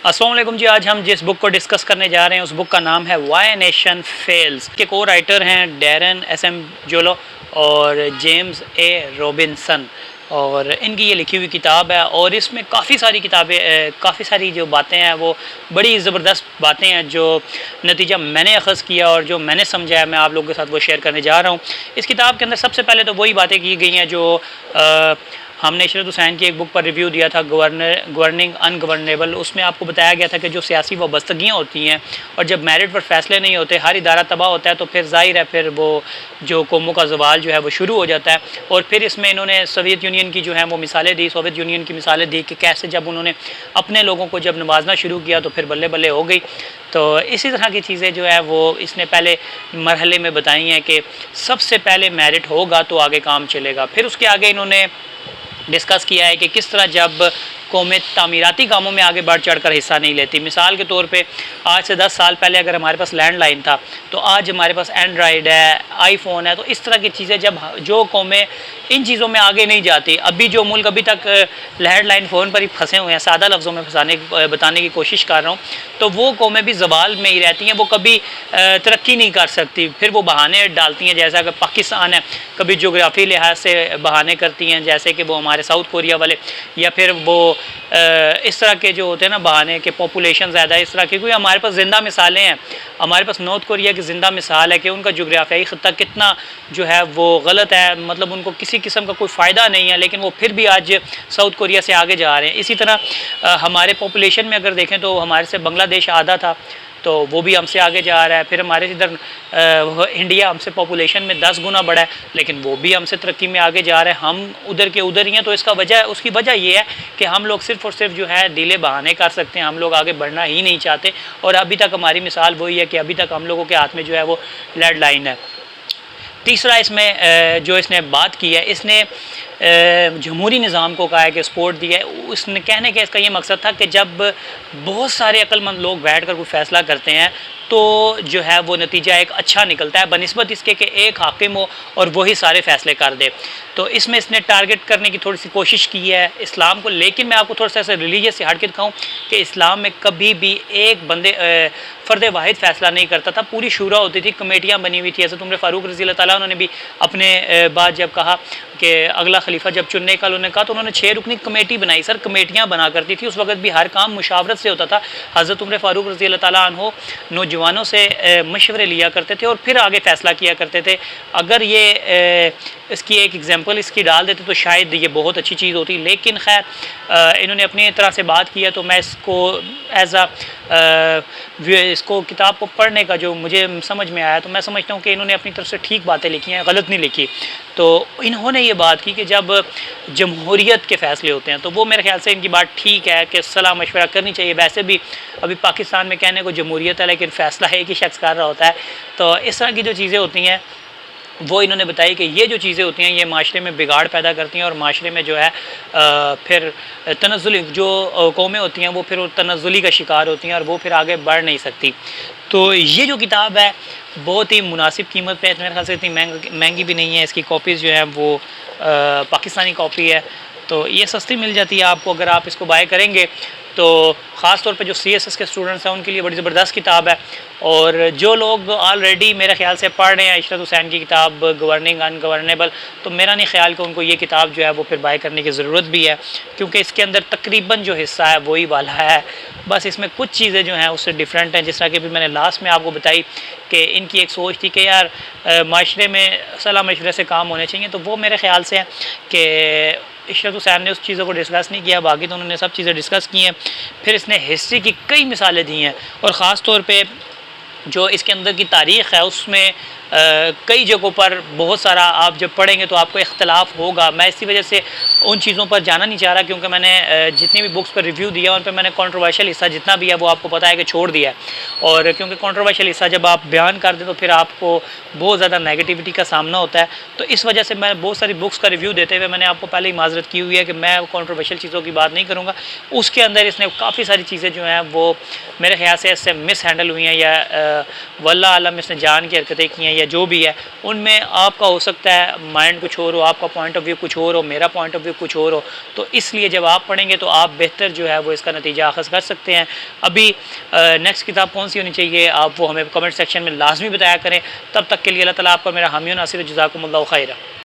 अस्सलाम वालेकुम जी। आज हम जिस बुक को डिस्कस करने जा रहे हैं उस बुक का नाम है व्हाई नेशन फेल्स। के को राइटर हैं डैरन एस.एम. जोलो और जेम्स ए रॉबिन्सन, और इनकी ये लिखी हुई किताब है। और इसमें काफ़ी सारी जो बातें हैं वो बड़ी ज़बरदस्त बातें हैं, जो नतीजा मैंने अख़ज़ किया और जो मैंने समझा है मैं आप लोगों के साथ वो शेयर करने जा रहा हूँ। इस किताब के अंदर सबसे पहले तो वही बातें की गई हैं जो हमने इशरत हुसैन की एक बुक पर रिव्यू दिया था, गवर्निंग अनगवर्नेबल। उसमें आपको बताया गया था कि जो सियासी वाबस्तगियाँ होती हैं और जब मेरिट पर फैसले नहीं होते, हर इदारा तबाह होता है, तो फिर ज़ाहिर है फिर वो जो कौमों का ज़वाल जो है वो शुरू हो जाता है। और फिर इसमें इन्होंने सोवियत यूनियन की जो है वो मिसालें दी, सोवियत यूनियन की मिसालें दी कि कैसे जब उन्होंने अपने लोगों को जब नवाजना शुरू किया तो फिर बल्ले बल्ले हो गई। तो इसी तरह की चीज़ें जो है वो इसने पहले मरहले में बताई हैं कि सबसे पहले मेरिट होगा तो आगे काम चलेगा। फिर उसके आगे इन्होंने डिस्कस किया है कि किस तरह जब कौमें तामीराती कामों में आगे बढ़ चढ़ कर हिस्सा नहीं लेती। मिसाल के तौर पे आज से 10 साल पहले अगर हमारे पास लैंडलाइन था तो आज हमारे पास एंड्रॉयड है, आईफोन है। तो इस तरह की चीज़ें जब जो कौमें इन चीज़ों में आगे नहीं जाती, अभी जो मुल्क अभी तक लैंडलाइन फ़ोन पर ही फंसे हुए हैं, सादा लफ्ज़ों में बताने की कोशिश कर रहा हूँ, तो वो कौमें भी ज़वाल में ही रहती हैं, वो कभी तरक्की नहीं कर सकती। फिर वो बहाने डालती हैं, जैसा कि पाकिस्तान है, कभी जोग्राफ़ी लिहाज से बहाने करती हैं, जैसे कि वो हमारे साउथ कोरिया वाले, या फिर वो इस तरह के जो होते हैं ना बहाने के पॉपुलेशन ज़्यादा है इस तरह की। क्योंकि हमारे पास ज़िंदा मिसालें हैं, हमारे पास नॉर्थ कोरिया की ज़िंदा मिसाल है कि उनका जोग्राफियाई ख़त्ता कितना जो है वो गलत है, मतलब उनको किसी किस्म का कोई फ़ायदा नहीं है, लेकिन वो फिर भी आज साउथ कोरिया से आगे जा रहे हैं। इसी तरह हमारे पॉपुलेशन में अगर देखें तो हमारे से बांग्लादेश आधा था, तो वो भी हमसे आगे जा रहा है। फिर हमारे इधर इंडिया हमसे पॉपुलेशन में 10 गुना बड़ा है, लेकिन वो भी हमसे तरक्की में आगे जा रहा है, हम उधर के उधर ही हैं। तो उसकी वजह ये है कि हम लोग सिर्फ़ और सिर्फ जो है डीले बहाने कर सकते हैं, हम लोग आगे बढ़ना ही नहीं चाहते। और अभी तक हमारी मिसाल वही है कि अभी तक हम लोगों के हाथ में जो है वो लैंडलाइन है। तीसरा इसमें जो इसने बात की है, इसने जमहूरी निज़ाम को कहा है कि सपोर्ट दिया है। उसने कहने का इसका ये मकसद था कि जब बहुत सारे अक्लमंद लोग बैठ कर कोई फ़ैसला करते हैं तो जो है वो नतीजा एक अच्छा निकलता है, बनिस्बत इसके कि एक हाकिम हो और वही सारे फ़ैसले कर दे। तो इसमें इसने टारगेट करने की थोड़ी सी कोशिश की है इस्लाम को। लेकिन मैं आपको थोड़ा सा ऐसे रिलीजियस से हट के दिखाऊँ कि इस्लाम में कभी भी एक बंदे फ़र्द वाहिद फ़ैसला नहीं करता था, पूरी शूरा होती थी, कमेटियाँ बनी हुई थी। ऐसे तुमने फ़ारूक रज़ी अल्लाह ताला उन्होंने भी अपने बाद जब कहा कि अगला खलीफा जब चुनने का उन्होंने कहा तो उन्होंने 6 रुकनी कमेटी बनाई। सर कमेटियाँ बना करती थी, उस वक्त भी हर काम मुशावरत से होता था। हज़रत उमर फ़ारूक रज़ी अल्लाह ताला अन्हो नौजवानों से मशवरे लिया करते थे और फिर आगे फ़ैसला किया करते थे। अगर ये इसकी एक एग्जांपल इसकी डाल देते तो शायद ये बहुत अच्छी चीज़ होती। लेकिन खैर इन्होंने अपनी तरह से बात की है, तो मैं इसको इसको किताब को पढ़ने का जो मुझे समझ में आया, तो मैं समझता हूँ कि इन्होंने अपनी तरफ से ठीक बातें लिखी हैं, गलत नहीं लिखी। तो इन्होंने ये बात की कि जब जमहूरियत के फ़ैसले होते हैं तो वो मेरे ख्याल से इनकी बात ठीक है कि सलाह मशवरा करनी चाहिए। वैसे भी अभी पाकिस्तान में कहने को जमहूरियत है, लेकिन फ़ैसला एक ही शख्स कर रहा होता है। तो इस तरह की जो चीज़ें होती हैं वो इन्होंने बताई कि ये जो चीज़ें होती हैं ये माशरे में बिगाड़ पैदा करती हैं, और माशरे में जो है फिर तनज़्ज़ुली जो कौमें होती हैं वो फिर तनज़्ज़ुली का शिकार होती हैं और वो फिर आगे बढ़ नहीं सकती। तो ये जो किताब है बहुत ही मुनासिब कीमत पे है, मेरे ख्याल से इतनी महंगी भी नहीं है। इसकी कॉपीज़ जो है वो पाकिस्तानी कॉपी है, तो ये सस्ती मिल जाती है आपको अगर आप इसको बाय करेंगे। तो ख़ास तौर पे जो CSS के स्टूडेंट्स हैं उनके लिए बड़ी ज़बरदस्त किताब है। और जो लोग ऑलरेडी मेरे ख्याल से पढ़ रहे हैं इशरत हुसैन की किताब गवर्निंग अनगवर्नेबल, तो मेरा नहीं ख्याल कि उनको ये किताब जो है वो फिर बाय करने की ज़रूरत भी है, क्योंकि इसके अंदर तकरीबन जो हिस्सा है वही वाला है। बस इसमें कुछ चीज़ें जो हैं उससे डिफरेंट हैं, जिस तरह कि भी मैंने लास्ट में आपको बताई कि इनकी एक सोच थी कि यार माशरे में सलाह मशवरे से काम होने चाहिए। तो वो मेरे ख्याल से है कि इशरत हुसैन ने उस चीज़ों को डिस्कस नहीं किया, बाकी तो उन्होंने सब चीज़ें डिस्कस की हैं। फिर इसने हिस्ट्री की कई मिसालें दी हैं, और ख़ास तौर पे जो इसके अंदर की तारीख़ है उसमें कई जगहों पर बहुत सारा आप जब पढ़ेंगे तो आपको इख्तलाफ होगा। मैं इसी वजह से उन चीज़ों पर जाना नहीं चाह रहा, क्योंकि मैंने जितनी भी बुक्स पर रिव्यू दिया उन पर मैंने कंट्रोवर्शियल हिस्सा जितना भी है वो आपको पता है कि छोड़ दिया है। और क्योंकि कंट्रोवर्शियल हिस्सा जब आप बयान कर दें तो फिर आपको बहुत ज़्यादा नेगेटिविटी का सामना होता है। तो इस वजह से मैं बहुत सारी बुक्स का रिव्यू देते हुए मैंने आपको पहले ही माजरत की हुई है कि मैं कंट्रोवर्शियल चीज़ों की बात नहीं करूँगा। उसके अंदर इसने काफ़ी सारी चीज़ें जो हैं वो मेरे ख्याल से इससे मिस हैंडल हुई हैं, या वल्लाह आलम इसने जान की हरकतें की हैं, या जो भी है, उनमें आपका हो सकता है माइंड कुछ और हो, आपका पॉइंट ऑफ व्यू कुछ और हो, मेरा पॉइंट ऑफ व्यू कुछ और हो। तो इसलिए जब आप पढ़ेंगे तो आप बेहतर जो है वो इसका नतीजा अखज़ कर सकते हैं। अभी नेक्स्ट किताब कौन सी होनी चाहिए आप वो हमें कमेंट सेक्शन में लाजमी बताया करें। तब तक के लिए अल्लाह ताला आपका मेरा हामी नासिर, जज़ाकुमुल्लाहु खैरा।